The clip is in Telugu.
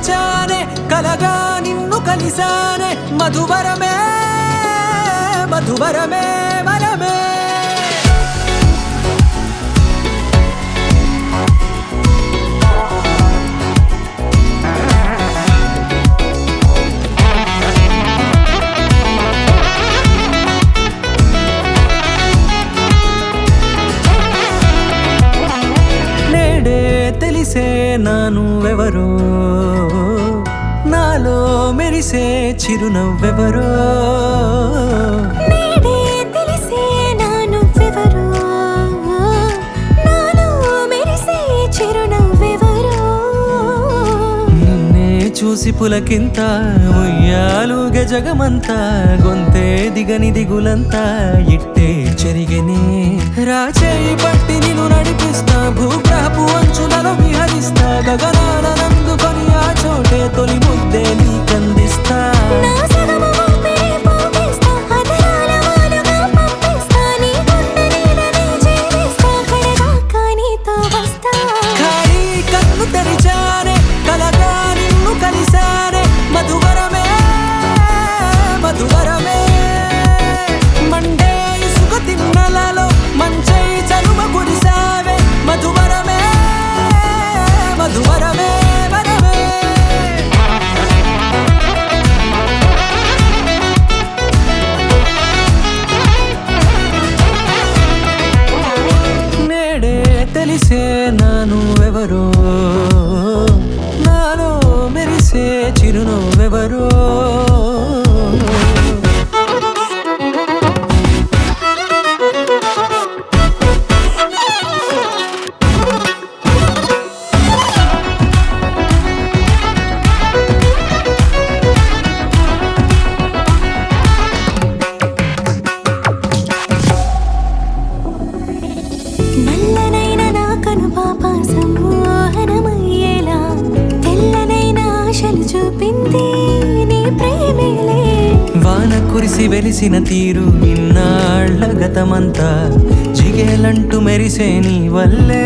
మరిచానే కలగా నిన్ను కలిసానే మధువరమే మధువరమే వరమే తెలిసే నానువెవరో నాలో మెరిసే చిరునవ్వెవరో నేడే తెలిసే నానువెవరో నాలో మెరిసే చిరునవ్వెవరో నిన్నే చూసి పులకింత ఉయ్యాలుగే జగమంతా గొంతే దిగని దిగులంతా ఇట్టే చెరిగనే రాచేయి పట్టి నిన్ను నడిపిస్తా భూగ్రహపు అంచులలో విహరిస్తా గగనాన నందుకొని ఆ చోటే తొలి ముద్దే నీకందిస్తా నా సగము ఊపిరి పోగేస్తా అదరాల వాలుగా పంపిస్తా నీ గుండె నీడనే జీవిస్తా కడదాకా నీతో వస్తా ఖాళీ కన్ను తెరిచానే కలగా నిన్ను కలిసానే మధువరమే మధువరమే మండే ఇసుక తిన్నలలో మంచై చలుమ కురిసావే మధువరమే మధువరమే వరమే నేడే తెలిసే నానువెవరో నాలో మెరిసే చిరునవ్వెవరో నల్లనైన నా కనుపాప సమ్మోహనమయ్యేలా తెల్లనైన ఆశలు చూపింది నీ ప్రేమేలే వాన కురిసి వెలిసిన తీరు ఇన్నాళ్ళ గతమంతా జిగేలంటూ మెరిసే నీ వల్లే